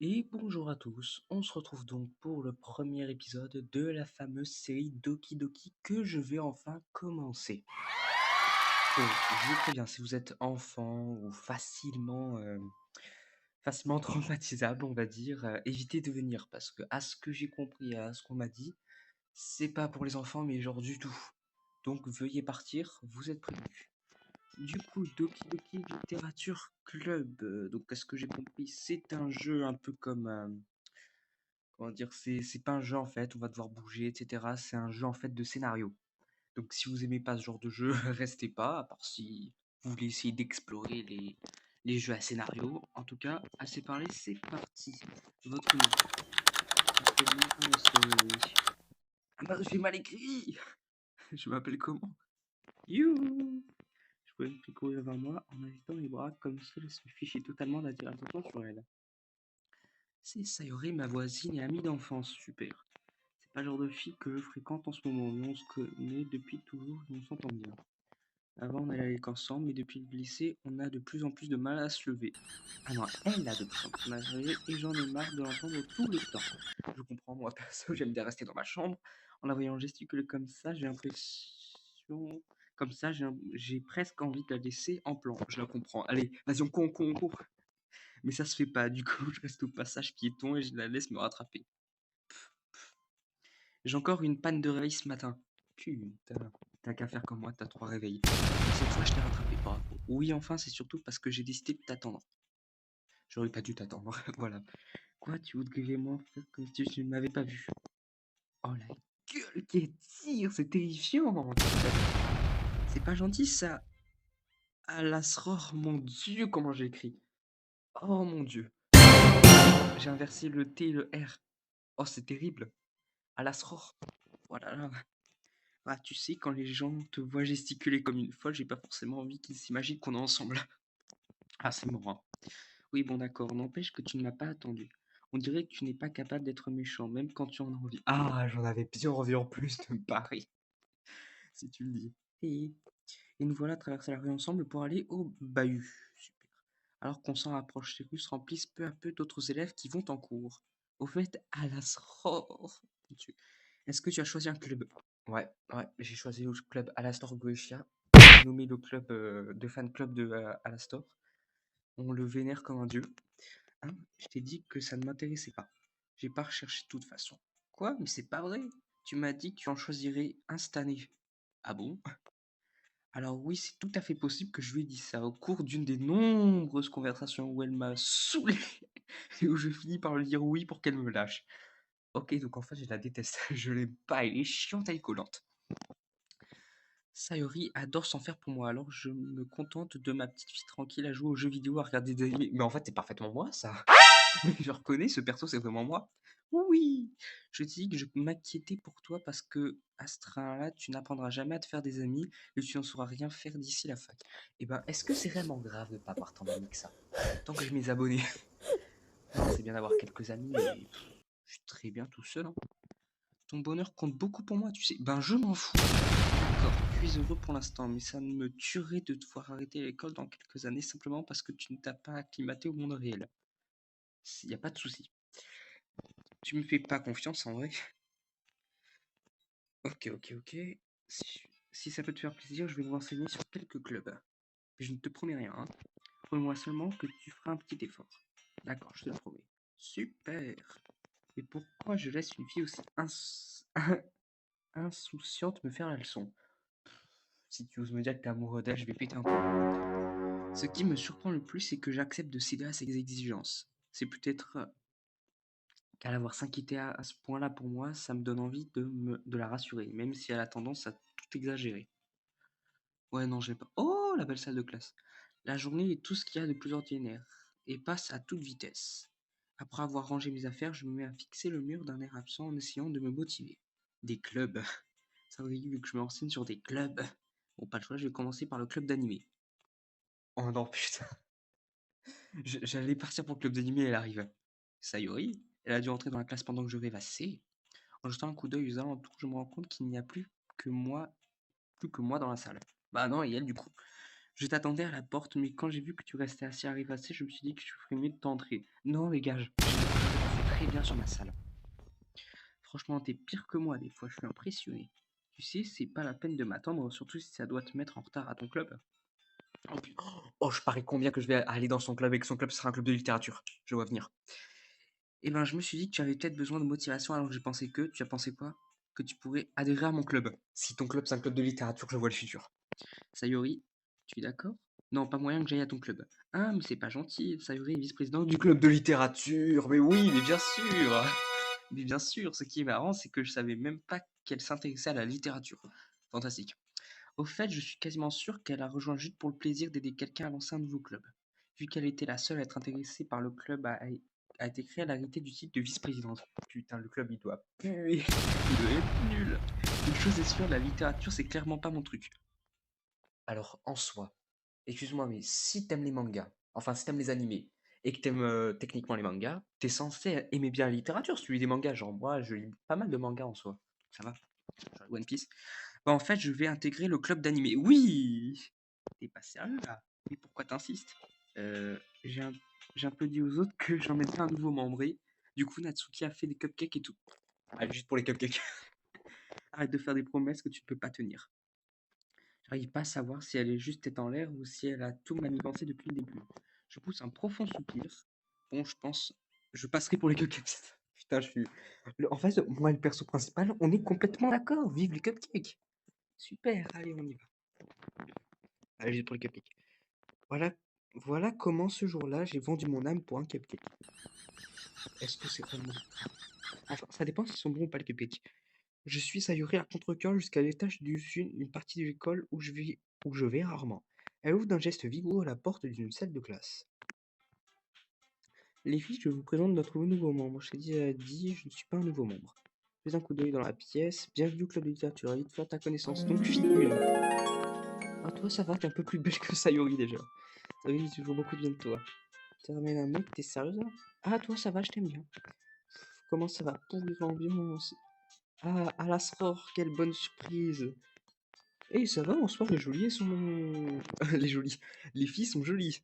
Et bonjour à tous, on se retrouve donc pour le premier épisode de la fameuse série Doki Doki que je vais enfin commencer. Donc, je vous préviens, si vous êtes enfant ou facilement traumatisable, on va dire, évitez de venir parce que, à ce que j'ai compris, à ce qu'on m'a dit, c'est pas pour les enfants, mais genre du tout. Donc, veuillez partir, vous êtes prévenus. Du coup, Doki Doki Littérature Club, donc à ce que j'ai compris, c'est un jeu un peu comme comment dire, c'est pas un jeu en fait, on va devoir bouger, etc. C'est un jeu en fait de scénario. Donc si vous aimez pas ce genre de jeu, restez pas, à part si vous voulez essayer d'explorer les jeux à scénario. En tout cas, assez parlé, c'est parti. Votre nom. Appelle-moi Soleil. Ah bah j'ai mal écrit. Je m'appelle comment? You. Je pouvais me courir vers moi en agitant les bras comme si elle se fichait totalement d'attirer l'attention sur elle. C'est Sayori, ma voisine et amie d'enfance, super. C'est pas le genre de fille que je fréquente en ce moment, mais on se connaît depuis toujours et on s'entend bien. Avant, on allait à l'école ensemble, mais depuis le lycée, on a de plus en plus de mal à se lever. Ah non, elle a de plus en plus de mal à se lever et j'en ai marre de l'entendre tout le temps. Je comprends, moi perso, j'aime bien rester dans ma chambre. En la voyant gesticuler comme ça, j'ai l'impression. Comme ça, j'ai presque envie de la laisser en plan. Je la comprends. Allez, vas-y, on court. Mais ça se fait pas. Du coup, je reste au passage piéton et je la laisse me rattraper. J'ai encore une panne de réveil ce matin. Putain, t'as qu'à faire comme moi, t'as 3 réveils. Cette fois, je t'ai rattrapé, bravo. Oui, enfin, c'est surtout parce que j'ai décidé de t'attendre. J'aurais pas dû t'attendre, voilà. Quoi, tu voudrais moi faire comme si tu ne m'avais pas vu? Oh la gueule qu'elle tire, c'est terrifiant. C'est pas gentil ça. Alasror, mon dieu, comment j'écris. Oh mon dieu. J'ai inversé le T et le R. Oh, c'est terrible. Alasror. Voilà. Ah, tu sais, quand les gens te voient gesticuler comme une folle, j'ai pas forcément envie qu'ils s'imaginent qu'on est ensemble. Ah, c'est mort, hein. Oui, bon, d'accord. N'empêche que tu ne m'as pas attendu. On dirait que tu n'es pas capable d'être méchant, même quand tu en as envie. Ah, j'en avais bien envie en plus de me barrer, si tu le dis. Et nous voilà traverser la rue ensemble pour aller au bahut. Super. Alors qu'on s'en rapproche, ces rues se remplissent peu à peu d'autres élèves qui vont en cours. Au fait, Alasror, est-ce que tu as choisi un club? Ouais, j'ai choisi le club Alastor Goetia, nommé le club de fan club de Alastor. On le vénère comme un dieu. Hein, je t'ai dit que ça ne m'intéressait pas. J'ai pas recherché de toute façon. Quoi? Mais c'est pas vrai. Tu m'as dit que tu en choisirais un cette année. Ah bon? Alors oui, c'est tout à fait possible que je lui ai dit ça au cours d'une des nombreuses conversations où elle m'a saoulé et où je finis par lui dire oui pour qu'elle me lâche. Ok, donc en fait je la déteste. Je l'aime pas, elle est chiante, elle est collante. Sayori adore s'en faire pour moi, alors je me contente de ma petite fille tranquille à jouer aux jeux vidéo, à regarder des animés. Mais en fait, c'est parfaitement moi, ça. Je reconnais, ce perso, c'est vraiment moi. Oui, je te dis que je m'inquiétais pour toi parce que à ce train-là, tu n'apprendras jamais à te faire des amis et tu n'en sauras rien faire d'ici la fac. Eh ben, est-ce que c'est vraiment grave de pas avoir tant d'amis que ça? Tant que je m'y abonnés. Non, c'est bien d'avoir quelques amis, mais je suis très bien tout seul, hein. Ton bonheur compte beaucoup pour moi, tu sais. Ben, je m'en fous. D'accord, tu es heureux pour l'instant, mais ça me tuerait de devoir arrêter l'école dans quelques années simplement parce que tu ne t'as pas acclimaté au monde réel. Il n'y a pas de souci. Tu me fais pas confiance en vrai? Ok. Si ça peut te faire plaisir, je vais me renseigner sur quelques clubs. Mais je ne te promets rien, hein. Promets-moi seulement que tu feras un petit effort. D'accord, je te le promets. Super. Et pourquoi je laisse une fille aussi insouciante me faire la leçon? Si tu oses me dire que t'es amoureux d'elle, je vais péter un plomb. Ce qui me surprend le plus, c'est que j'accepte de céder à ses exigences. C'est peut-être qu'à l'avoir s'inquiéter à ce point-là pour moi, ça me donne envie de la rassurer, même si elle a tendance à tout exagérer. Ouais, non, j'ai pas. Oh, la belle salle de classe. La journée est tout ce qu'il y a de plus ordinaire et passe à toute vitesse. Après avoir rangé mes affaires, je me mets à fixer le mur d'un air absent en essayant de me motiver. Des clubs. Ça veut dire que je me renseigne sur des clubs. Bon, pas le choix, je vais commencer par le club d'animé. Oh non, putain. J'allais partir pour le club d'animé, elle arrive. Sayori, elle a dû entrer dans la classe pendant que je rêvassais. En jetant un coup d'œil aux alentours, je me rends compte qu'il n'y a plus que moi dans la salle. Bah non, et elle du coup. Je t'attendais à la porte, mais quand j'ai vu que tu restais assis à rêvasser, je me suis dit que je ferais mieux de t'entrer. Non, les gars, je fais très bien sur ma salle. Franchement, t'es pire que moi, des fois, je suis impressionné. Tu sais, c'est pas la peine de m'attendre, surtout si ça doit te mettre en retard à ton club. Oh, je parie combien que je vais aller dans son club et que son club sera un club de littérature. Je vois venir. Eh ben, je me suis dit que tu avais peut-être besoin de motivation alors que j'ai pensé que, tu as pensé quoi? Que tu pourrais adhérer à mon club. Si ton club c'est un club de littérature, je vois le futur. Sayori, tu es d'accord? Non, pas moyen que j'aille à ton club. Ah, mais c'est pas gentil, Sayori est vice-président du club de littérature. Mais oui, mais bien sûr. Mais bien sûr, ce qui est marrant, c'est que je savais même pas qu'elle s'intéressait à la littérature. Fantastique. Au fait, je suis quasiment sûr qu'elle a rejoint juste pour le plaisir d'aider quelqu'un à lancer un nouveau club. Vu qu'elle était la seule à être intéressée par le club, a été créée à l'arrêté du titre de vice-présidente. Putain, le club, il doit puer. Il doit être nul. Une chose est sûre, la littérature, c'est clairement pas mon truc. Alors, en soi, excuse-moi, mais si t'aimes les mangas, enfin si t'aimes les animés, et que t'aimes techniquement les mangas, t'es censé aimer bien la littérature si tu lis des mangas. Genre, moi, je lis pas mal de mangas en soi. Ça va? Genre One Piece. Bah, en fait, je vais intégrer le club d'animé. Oui! T'es pas sérieux là? Mais pourquoi t'insistes? Euh, j'ai un, j'ai un peu dit aux autres que j'en mettais un nouveau membre et du coup, Natsuki a fait des cupcakes et tout. Allez, juste pour les cupcakes. Arrête de faire des promesses que tu ne peux pas tenir. J'arrive pas à savoir si elle est juste tête en l'air ou si elle a tout manigancé depuis le début. Je pousse un profond soupir. Bon, je pense, je passerai pour les cupcakes. Putain, je suis. En fait, moi et le perso principal, on est complètement d'accord. Vive les cupcakes! Super, allez, on y va. Allez, juste pour les cupcakes. Voilà, voilà comment ce jour-là, j'ai vendu mon âme pour un cupcake. Est-ce que c'est vraiment. Enfin, ça dépend s'ils sont bons ou pas les cupcakes. Je suis Sayuri à contre-cœur jusqu'à l'étage du sud, une partie de l'école où je vais rarement. Elle ouvre d'un geste vigoureux la porte d'une salle de classe. Les filles, je vous présente notre nouveau membre. Je t'ai déjà dit, je ne suis pas un nouveau membre. Fais un coup d'œil dans la pièce. Bienvenue au club de littérature. Ravi de faire ta connaissance. Donc, fille 1. Ah, toi, ça va, t'es un peu plus belle que Sayuri déjà. Sayuri dit toujours beaucoup de bien de toi. Tu ramènes un mec, t'es sérieuse là? Ah, toi, ça va, je t'aime bien. Comment ça va pourrir l'ambiance? Ah, Alasror, quelle bonne surprise! Eh, ça va, en soi, les jolies elles sont. Les jolies. Les filles sont jolies.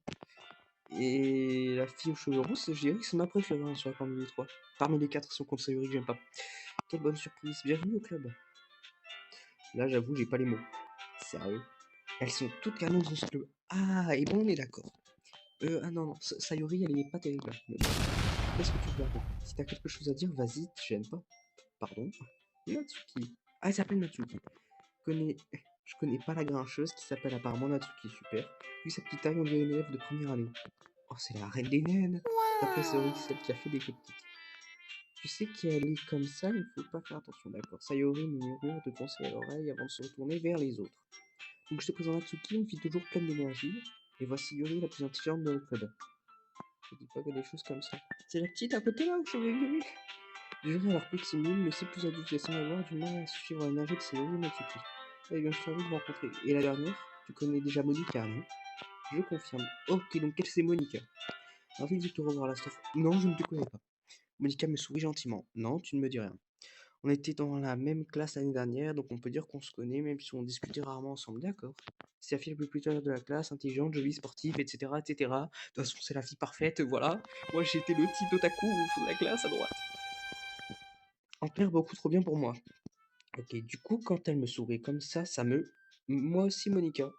Et la fille aux cheveux rousses, je dirais que c'est ma préférée en soi parmi les trois. Parmi les quatre, si on compte Sayuri que j'aime pas. Quelle bonne surprise. Bienvenue au club. Là, j'avoue, j'ai pas les mots. Sérieux. Elles sont toutes canons dans ce club. Ah, et bon, on est d'accord. Ah non, non, Sayuri, elle est pas terrible. Mais bon, qu'est-ce que tu veux dire? Si t'as quelque chose à dire, vas-y, te gêne pas. Pardon? Natsuki. Ah, elle s'appelle Natsuki. Je connais pas la grincheuse qui s'appelle apparemment Natsuki, super. Vu sa petite taille, on dirait une élève de première année. Oh, c'est la reine des naines! D'après Sayori, celle qui a fait des cupcakes. Tu sais qu'elle est comme ça, il faut pas faire attention, d'accord. Sayori me murmure de conseils à l'oreille avant de se retourner vers les autres. Donc je te présente Natsuki, une fille toujours pleine d'énergie. Et voici Yuri, la plus intelligente de notre club. Je dis pas que des choses comme ça. C'est la petite à côté là, ou c'est Yuri? Yuri a l'air plus timide, mais c'est plus adulte, et semble avoir du mal à suivre la nagée de Sayori et Natsuki. Eh bien, je suis ravi de vous rencontrer. Et la dernière, tu connais déjà Monica, non? Je confirme. Ok, donc quelle c'est Monica? Ravi de te revoir, Lastor. Non, je ne te connais pas. Monica me sourit gentiment. Non, tu ne me dis rien. On était dans la même classe l'année dernière, donc on peut dire qu'on se connaît, même si on discutait rarement ensemble. D'accord. C'est la fille la plus populaire de la classe, intelligente, jolie, sportive, etc., etc. De toute façon, c'est la fille parfaite, voilà. Moi, j'étais le type d'otaku au fond de la classe à droite. En clair, beaucoup trop bien pour moi. Ok, du coup, quand elle me sourit comme ça me. Moi aussi, Monica.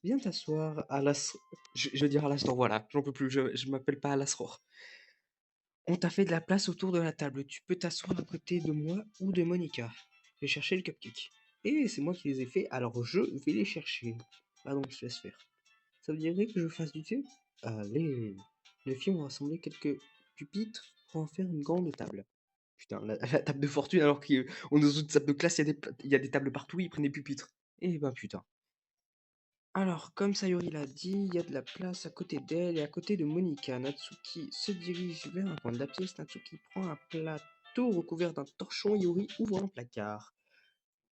Viens t'asseoir à l'as. Je veux dire à l'astor, voilà. J'en peux plus, je m'appelle pas Alasror. On t'a fait de la place autour de la table. Tu peux t'asseoir à côté de moi ou de Monica. Je vais chercher le cupcake. Et c'est moi qui les ai faits, alors je vais les chercher. Pardon, je te laisse faire. Ça vous dirait que je fasse du thé? Allez. Les filles ont rassemblé quelques pupitres pour en faire une grande table. Putain, la table de fortune, alors qu'on est dans une table de classe, il y a des tables partout, ils prennent des pupitres. Eh ben putain. Alors, comme Sayori l'a dit, il y a de la place à côté d'elle et à côté de Monica. Natsuki se dirige vers un coin de la pièce. Natsuki prend un plateau recouvert d'un torchon. Yuri ouvre un placard.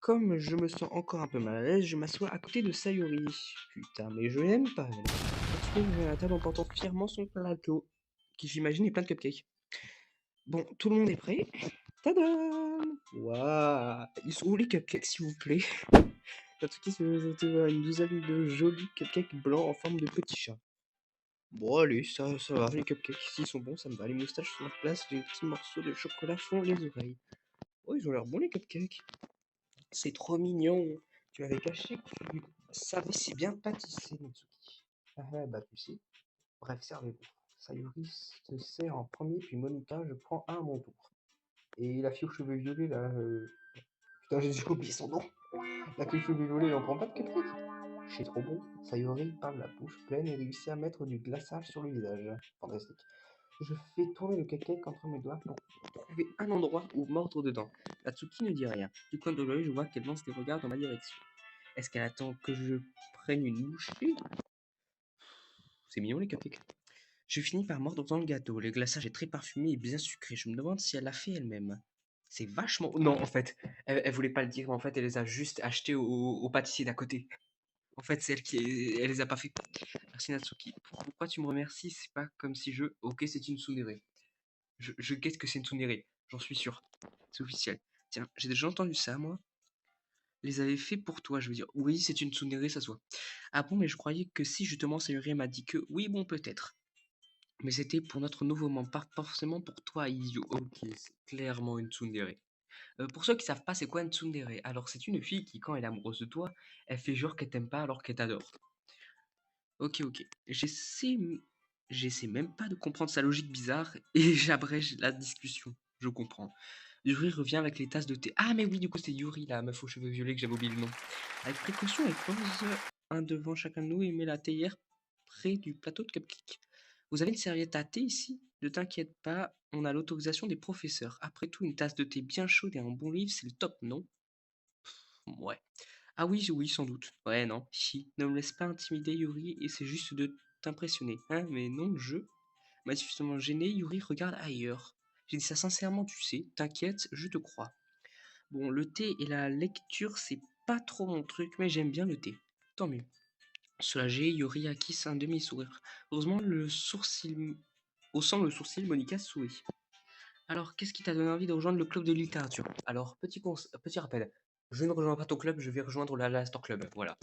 Comme je me sens encore un peu mal à l'aise, je m'assois à côté de Sayori. Putain, mais je l'aime pas, elle. Natsuki revient à la table en portant fièrement son plateau, qui j'imagine est plein de cupcakes. Bon, tout le monde est prêt. Tadam! Waouh! Ils sont où les cupcakes, s'il vous plaît? Tatsuki se retrouve à une douzaine de jolis cupcakes blancs en forme de petits chats. Bon, allez, ça va, les cupcakes ici sont bons, ça me va. Les moustaches sont en place, les petits morceaux de chocolat font les oreilles. Oh, ils ont l'air bons, les cupcakes. C'est trop mignon. Tu m'avais caché que tu savais si bien pâtisser, Natsuki. Ah, bah, tu sais. Bref, servez-vous. Sayuri se sert en premier, puis Monica, je prends un à mon tour. Et la fille aux cheveux violets, là. Putain, j'ai déjà oublié son nom. La fille aux cheveux violets, elle en prend pas de cupcake. C'est trop bon. Sayori parle la bouche pleine et réussit à mettre du glaçage sur le visage. Fantastique. Je fais tourner le cupcake entre mes doigts pour trouver un endroit où mordre dedans. Natsuki ne dit rien. Du coin de l'œil, je vois qu'elle lance des regards dans ma direction. Est-ce qu'elle attend que je prenne une bouchée? C'est mignon les cupcakes. Je finis par mordre dans le gâteau. Le glaçage est très parfumé et bien sucré. Je me demande si elle l'a fait elle-même. C'est vachement... Non, en fait, elle voulait pas le dire. En fait, elle les a juste achetés au pâtissier d'à côté. En fait, c'est elle elle les a pas fait. Merci Natsuki. Pourquoi tu me remercies? C'est pas comme si je... Ok, c'est une tsundere. Je guette que c'est une tsundere. J'en suis sûr. C'est officiel. Tiens, j'ai déjà entendu ça, moi. Les avait fait pour toi, je veux dire. Oui, c'est une tsundere, ça se voit. Ah bon, mais je croyais que si justement Sayuri m'a dit que oui, bon, peut-être. Mais c'était pour notre nouveau membre, pas forcément pour toi, Izu. Ok, c'est clairement une tsundere. Pour ceux qui savent pas c'est quoi une tsundere, alors c'est une fille qui, quand elle est amoureuse de toi, elle fait genre qu'elle t'aime pas alors qu'elle t'adore. Ok, ok. J'essaie même pas de comprendre sa logique bizarre et j'abrège la discussion. Je comprends. Yuri revient avec les tasses de thé. Ah, mais oui, du coup, c'est Yuri, la meuf aux cheveux violets que j'avais oublié le nom. Avec précaution, elle pose un devant chacun de nous et met la théière près du plateau de cupcake. Vous avez une serviette à thé ici? Ne t'inquiète pas, on a l'autorisation des professeurs. Après tout, une tasse de thé bien chaude et un bon livre, c'est le top, non? Ouais. Ah oui, oui, sans doute. Ouais, non. Chi, ne me laisse pas intimider, Yuri, et c'est juste de t'impressionner. Hein, mais non, manifestement gêné, Yuri regarde ailleurs. J'ai dit ça sincèrement, tu sais. T'inquiète, je te crois. Bon, le thé et la lecture, c'est pas trop mon truc, mais j'aime bien le thé. Tant mieux. Soulagé, Yuri acquise un demi-sourire. Heureusement, haussant le sourcil, Monica sourit. Alors, qu'est-ce qui t'a donné envie de rejoindre le club de littérature? Alors, petit rappel. Je ne rejoins pas ton club, je vais rejoindre la Astor Club. Voilà.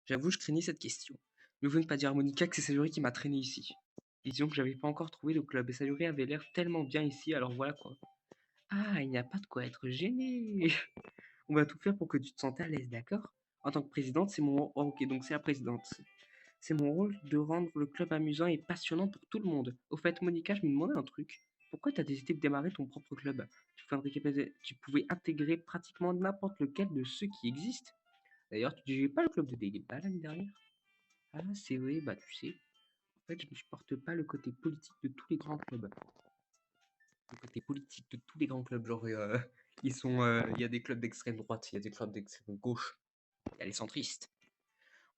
J'avoue, je craignais cette question. Mais vous ne pas dire à Monica que c'est Sayuri qui m'a traîné ici. Disons que j'avais pas encore trouvé le club et Sayuri avait l'air tellement bien ici, alors voilà quoi. Ah, il n'y a pas de quoi être gêné. On va tout faire pour que tu te sentes à l'aise, d'accord? En tant que présidente, c'est mon... Oh, ok, donc c'est la présidente. C'est mon rôle de rendre le club amusant et passionnant pour tout le monde. Au fait, Monica, je me demandais un truc. Pourquoi t'as décidé de démarrer ton propre club? Tu pouvais intégrer pratiquement n'importe lequel de ceux qui existent. D'ailleurs, tu dirigeais pas le club de débat l'année dernière? Ah, c'est vrai, bah tu sais. En fait, je ne supporte pas le côté politique de tous les grands clubs. Le côté politique de tous les grands clubs, genre, il y a des clubs d'extrême droite, il y a des clubs d'extrême gauche, il y a les centristes.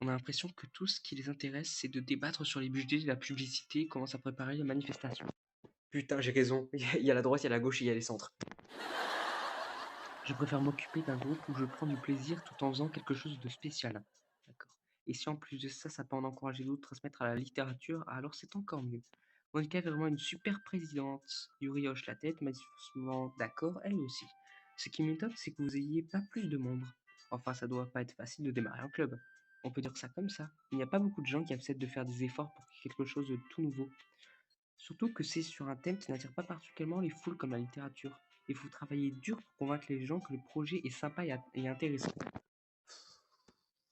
On a l'impression que tout ce qui les intéresse, c'est de débattre sur les budgets, la publicité, comment ça préparer les manifestations. Putain, j'ai raison. Il y a la droite, il y a la gauche et il y a les centres. Je préfère m'occuper d'un groupe où je prends du plaisir tout en faisant quelque chose de spécial. D'accord. Et si en plus de ça, ça peut en encourager d'autres à se mettre à la littérature, alors c'est encore mieux. Monica est vraiment une super présidente. Yuri hoche la tête, manifestement d'accord, elle aussi. Ce qui m'étonne, c'est que vous ayez pas plus de membres. Enfin, ça doit pas être facile de démarrer un club. On peut dire ça comme ça. Il n'y a pas beaucoup de gens qui acceptent de faire des efforts pour quelque chose de tout nouveau. Surtout que c'est sur un thème qui n'attire pas particulièrement les foules comme la littérature. Il faut travailler dur pour convaincre les gens que le projet est sympa et intéressant.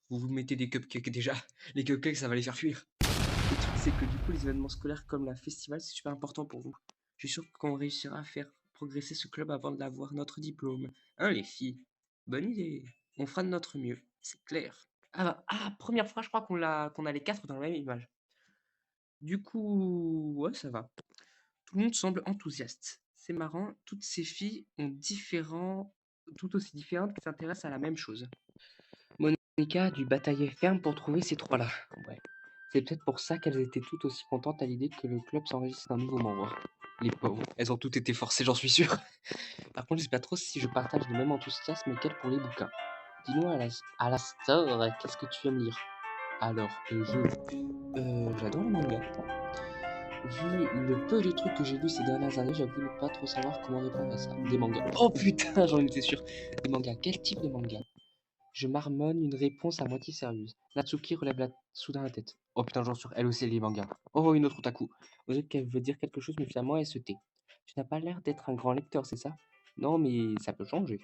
Vous vous mettez des cupcakes déjà. Les cupcakes, ça va les faire fuir. Le truc, c'est que du coup, les événements scolaires comme la festival, c'est super important pour vous. Je suis sûr qu'on réussira à faire progresser ce club avant d'avoir notre diplôme. Hein, les filles? Bonne idée. On fera de notre mieux. C'est clair. Première fois, je crois qu'on a les quatre dans la même image. Du coup, ouais, ça va. Tout le monde semble enthousiaste. C'est marrant, toutes ces filles tout aussi différentes qui s'intéressent à la même chose. Monica a dû batailler ferme pour trouver ces trois-là. Ouais. C'est peut-être pour ça qu'elles étaient toutes aussi contentes à l'idée que le club s'enregistre d'un nouveau membre. Les pauvres, elles ont toutes été forcées, j'en suis sûr. Par contre, je sais pas trop si je partage le même enthousiasme qu'elles pour les bouquins. Dis-nous à la store, qu'est-ce que tu aimes lire? Alors, j'adore le manga. Vu le peu de trucs que j'ai lus ces dernières années, j'avoue ne pas trop savoir comment répondre à ça. Des mangas. Oh putain, j'en étais sûr. Des mangas. Quel type de manga? Je marmonne une réponse à moitié sérieuse. Natsuki relève soudain la tête. Oh putain, j'en suis sûr, elle aussi elle lit manga. Oh, une autre otaku. On dirait qu'elle veut dire quelque chose, mais finalement elle se tait. Tu n'as pas l'air d'être un grand lecteur, c'est ça? Non, mais ça peut changer.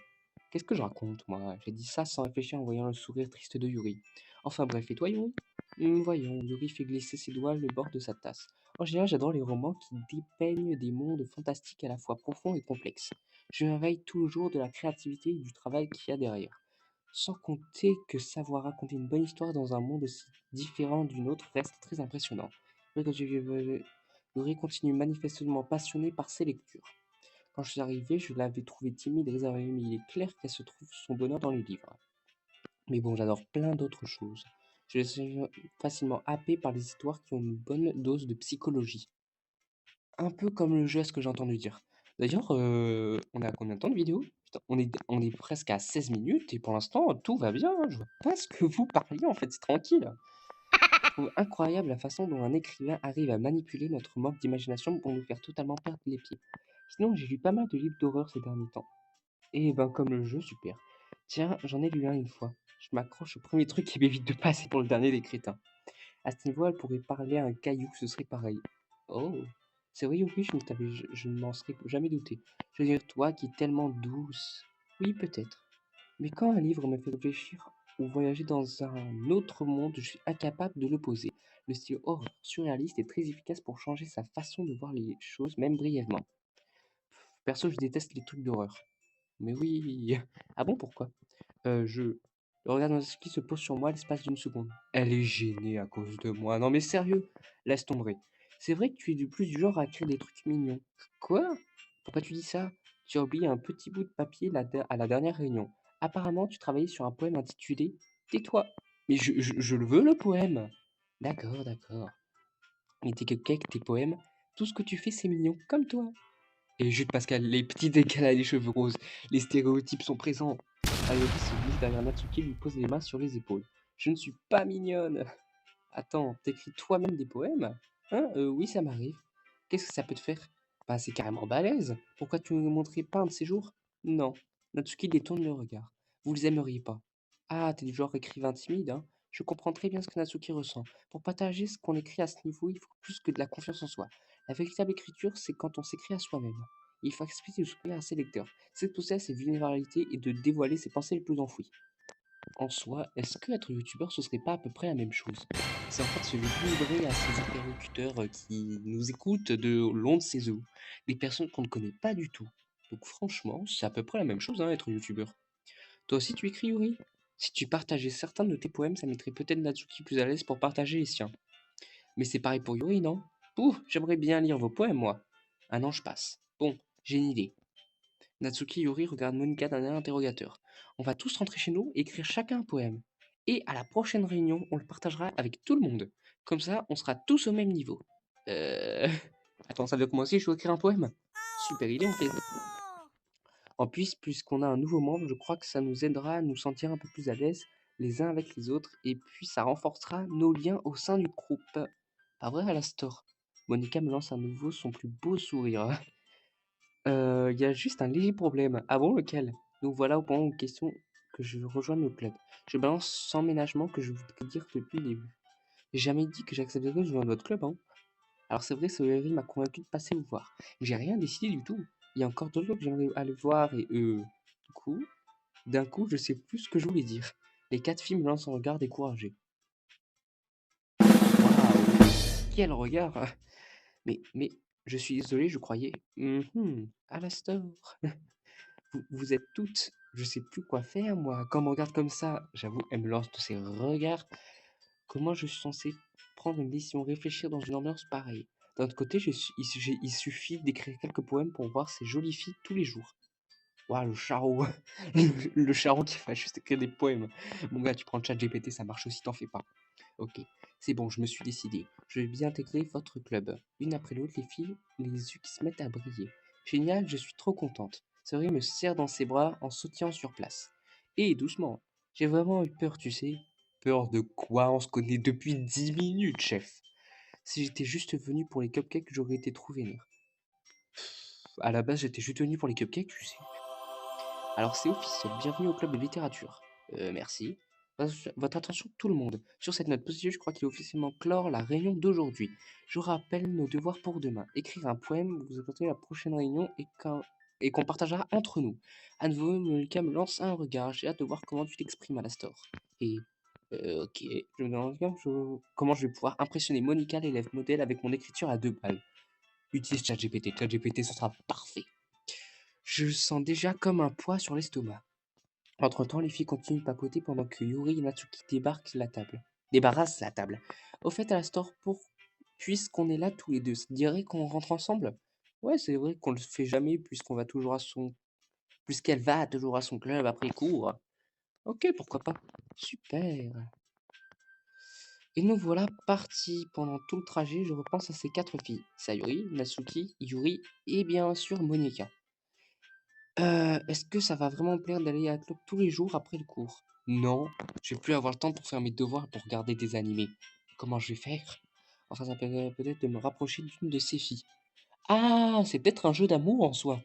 Qu'est-ce que je raconte, moi? J'ai dit ça sans réfléchir en voyant le sourire triste de Yuri. Enfin bref, et toi, Yuri? Voyons, Yuri fait glisser ses doigts le bord de sa tasse. En général, j'adore les romans qui dépeignent des mondes fantastiques à la fois profonds et complexes. Je m'éveille toujours de la créativité et du travail qu'il y a derrière. Sans compter que savoir raconter une bonne histoire dans un monde aussi différent d'une autre reste très impressionnant. Yuri continue manifestement passionné par ses lectures. Quand je suis arrivé, je l'avais trouvé timide et réservé, mais il est clair qu'elle se trouve son bonheur dans les livres. Mais bon, j'adore plein d'autres choses. Je suis facilement happé par les histoires qui ont une bonne dose de psychologie. Un peu comme le jeu, à ce que j'ai entendu dire. D'ailleurs, on est à combien de temps de vidéo? Putain, on est presque à 16 minutes et pour l'instant, tout va bien, hein. Je vois pas ce que vous parliez, en fait, c'est tranquille. Je trouve incroyable la façon dont un écrivain arrive à manipuler notre manque d'imagination pour nous faire totalement perdre les pieds. Sinon, j'ai lu pas mal de livres d'horreur ces derniers temps. Et ben, comme le jeu, super. Tiens, j'en ai lu un une fois. Je m'accroche au premier truc qui m'évite de passer pour le dernier des crétins. À ce niveau, elle pourrait parler à un caillou, ce serait pareil. Oh, c'est vrai, oui, je ne m'en serais jamais douté. Je veux dire, toi qui es tellement douce. Oui, peut-être. Mais quand un livre me fait réfléchir ou voyager dans un autre monde, je suis incapable de l'opposer. Le style horreur surréaliste est très efficace pour changer sa façon de voir les choses, même brièvement. Perso, je déteste les trucs d'horreur. Mais oui. Ah bon, pourquoi? Je le regard Natsuki se pose sur moi l'espace d'une seconde. Elle est gênée à cause de moi. Non mais sérieux, laisse tomber. C'est vrai que tu es du plus du genre à écrire des trucs mignons. Quoi? Pourquoi tu dis ça? Tu as oublié un petit bout de papier à la dernière réunion. Apparemment, tu travaillais sur un poème intitulé Tais-toi. Mais je le veux, le poème. D'accord, d'accord. Et tes cupcakes, tes poèmes, tout ce que tu fais, c'est mignon, comme toi. Et Jude Pascal, les petits qu'elle a les cheveux roses, les stéréotypes sont présents. Ayori se glisse derrière Natsuki et lui pose les mains sur les épaules. Je ne suis pas mignonne. Attends, t'écris toi-même des poèmes? Hein? Oui, ça m'arrive. Qu'est-ce que ça peut te faire? Bah, c'est carrément balèze. Pourquoi tu ne nous montrais pas un de ces jours? Non. Natsuki détourne le regard. Vous les aimeriez pas. Ah, t'es du genre écrivain timide, hein? Je comprends très bien ce que Natsuki ressent. Pour partager ce qu'on écrit à ce niveau, il faut plus que de la confiance en soi. La véritable écriture, c'est quand on s'écrit à soi-même. Il faut accepter de s'ouvrir à ses lecteurs, c'est de pousser à ses vulnérabilités et de dévoiler ses pensées les plus enfouies. En soi, est-ce que être youtubeur ce serait pas à peu près la même chose? C'est en fait se livrer à ses interlocuteurs qui nous écoutent de long de ses eaux, des personnes qu'on ne connaît pas du tout. Donc franchement, c'est à peu près la même chose, hein, être youtubeur. Toi aussi tu écris, Yuri? Si tu partageais certains de tes poèmes, ça mettrait peut-être Natsuki plus à l'aise pour partager les siens. Mais c'est pareil pour Yuri, non? Ouh, j'aimerais bien lire vos poèmes, moi. Un an je passe. Bon, j'ai une idée. Natsuki et Yuri regardent Monika d'un air interrogateur. On va tous rentrer chez nous et écrire chacun un poème. Et à la prochaine réunion, on le partagera avec tout le monde. Comme ça, on sera tous au même niveau. Euh... Attends, ça veut dire que moi aussi je dois écrire un poème? Super idée, on fait. En plus, puisqu'on a un nouveau membre, je crois que ça nous aidera à nous sentir un peu plus à l'aise les uns avec les autres, et puis ça renforcera nos liens au sein du groupe. Pas vrai, Alastor? Monica me lance à nouveau son plus beau sourire. Il y a juste un léger problème. Ah bon, lequel? Nous voilà au point où question que je rejoigne le club. Je balance sans ménagement que je voudrais dire depuis le début. J'ai jamais dit que j'accepterais de joindre votre club, hein. Alors c'est vrai, Soleri m'a convaincu de passer vous voir. Mais j'ai rien décidé du tout. Il y a encore d'autres gens que j'aimerais aller voir et d'un coup, je sais plus ce que je voulais dire. Les 4 filles me lancent un regard découragé. Waouh! Quel regard! Mais, je suis désolé, je croyais. Alastor. Vous êtes toutes. Je sais plus quoi faire, moi. Quand on me regarde comme ça, j'avoue, elle me lance tous ces regards. Comment je suis censé prendre une décision, réfléchir dans une ambiance pareille? D'un autre côté, il suffit d'écrire quelques poèmes pour voir ces jolies filles tous les jours. Waouh, le charreau. Le charreau qui fait juste écrire des poèmes. Mon gars, tu prends le chat GPT, ça marche aussi, t'en fais pas. Ok, c'est bon, je me suis décidé. Je vais bien intégrer votre club. Une après l'autre, les filles, les yeux qui se mettent à briller. Génial, je suis trop contente. Sori me serre dans ses bras en sautillant sur place. Et doucement, j'ai vraiment eu peur, tu sais. Peur de quoi? On se connaît depuis 10 minutes, chef. Si j'étais juste venu pour les cupcakes, j'aurais été trop vénère. À la base, j'étais juste venu pour les cupcakes, tu sais. Alors c'est officiel, bienvenue au club de littérature. Merci. Votre attention tout le monde. Sur cette note positive, je crois qu'il est officiellement clore la réunion d'aujourd'hui. Je vous rappelle nos devoirs pour demain. Écrire un poème, vous apportez à la prochaine réunion et qu'on partagera entre nous. À nouveau, Monica me lance un regard. J'ai hâte de voir comment tu t'exprimes à la store. Et ok, je me demande bien comment je vais pouvoir impressionner Monica, l'élève modèle, avec mon écriture à 2 balles. Utilise ChatGPT. ChatGPT, ce sera parfait. Je sens déjà comme un poids sur l'estomac. Entre-temps, les filles continuent de papoter pendant que Yuri et Natsuki débarrassent la table. Au fait, à la store, puisqu'on est là tous les deux, ça te dirait qu'on rentre ensemble? Ouais, c'est vrai qu'on le fait jamais puisqu'elle va toujours à son club après cours. Ok, pourquoi pas. Super. Et nous voilà partis. Pendant tout le trajet, je repense à ces 4 filles. Sayuri, Natsuki, Yuri et bien sûr Monika. Est-ce que ça va vraiment me plaire d'aller à la club tous les jours après le cours? Non, je vais plus avoir le temps pour faire mes devoirs et pour regarder des animés. Comment je vais faire? Enfin, ça permet peut-être de me rapprocher d'une de ces filles. Ah, c'est peut-être un jeu d'amour en soi.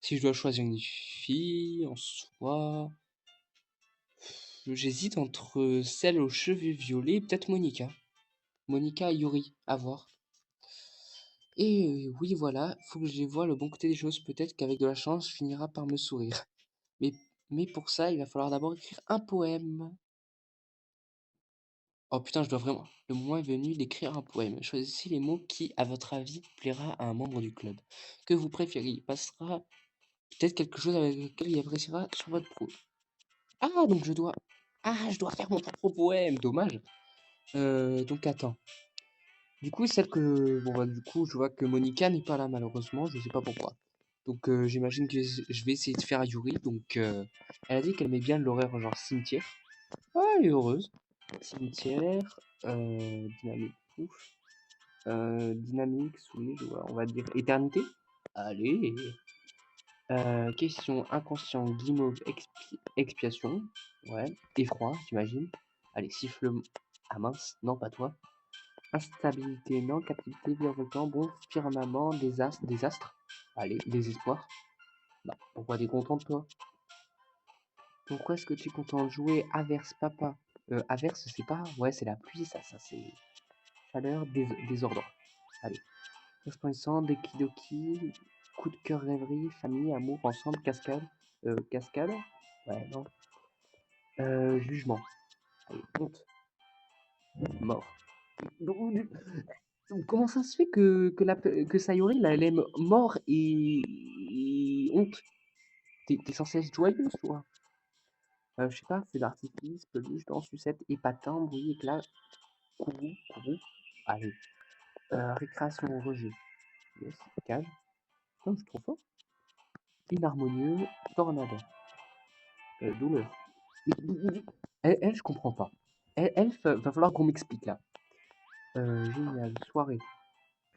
Si je dois choisir une fille, en soi, j'hésite entre celle aux cheveux violets et peut-être Monica. Monica et Yuri, à voir. Et oui, voilà, faut que je les vois le bon côté des choses. Peut-être qu'avec de la chance, je finirai par me sourire. Mais, mais pour ça, il va falloir d'abord écrire un poème. Oh putain, je dois vraiment. Le moment est venu d'écrire un poème. Choisissez les mots qui, à votre avis, plaira à un membre du club. Que vous préférez. Il passera peut-être quelque chose avec lequel il appréciera sur votre pro. Ah, donc je dois. Ah, je dois faire mon propre poème. Dommage. Donc attends. Du coup, celle que. Bon, bah, du coup, je vois que Monica n'est pas là, malheureusement. Je sais pas pourquoi. Donc, j'imagine que je vais essayer de faire Yuri. Donc, elle a dit qu'elle met bien l'horaire, genre cimetière. Ah, elle est heureuse. Cimetière. Dynamique. Ouf. Dynamique, oui, on va dire éternité. Allez. Question inconscient, guimauve, expiation. Ouais. Effroi, j'imagine. Allez, sifflement. Ah mince, non, pas toi. Instabilité, non. Captivité, virevoltant, bon. Firmament, désastre. Allez, désespoir. Bah, pourquoi t'es content de toi? Pourquoi est-ce que tu es content de jouer Averse, papa? Averse, c'est pas. Ouais, c'est la pluie, ça c'est. Chaleur, désordre. Allez. Resplendissant, Doki, coup de cœur, rêverie, famille, amour, ensemble, cascade. Cascade. Ouais, non. Jugement. Allez, honte. Mort. Comment ça se fait que Sayori, là, elle aime mort et honte? T'es censé être joyeuse, toi. Je sais pas, feu d'artifice, peluche, danse, sucette, épatant, bruit, éclat, courroux. Allez. Récréation, rejet. Yes, calme. Non, je suis trop fort. Inharmonieux, tornade. Douleur. Elle, je comprends pas. Elle, va falloir qu'on m'explique là. Génial, soirée.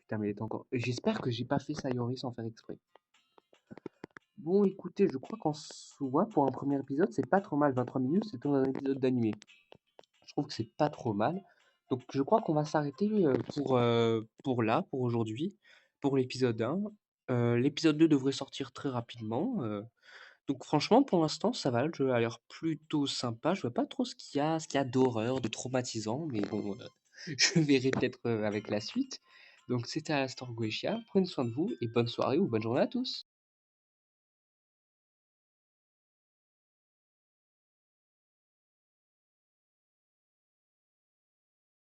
Putain, mais elle est encore. J'espère que j'ai pas fait Sayori sans faire exprès. Bon, écoutez, je crois qu'en soi, pour un premier épisode, c'est pas trop mal. 23 minutes, c'est comme un épisode d'animé. Je trouve que c'est pas trop mal. Donc, je crois qu'on va s'arrêter pour là, pour aujourd'hui, pour l'épisode 1. L'épisode 2 devrait sortir très rapidement. Donc franchement, pour l'instant, ça va, le jeu a l'air plutôt sympa. Je vois pas trop ce qu'il y a d'horreur, de traumatisant, mais bon, je verrai peut-être avec la suite. Donc c'était à Astor Goetia, prenez soin de vous et bonne soirée ou bonne journée à tous.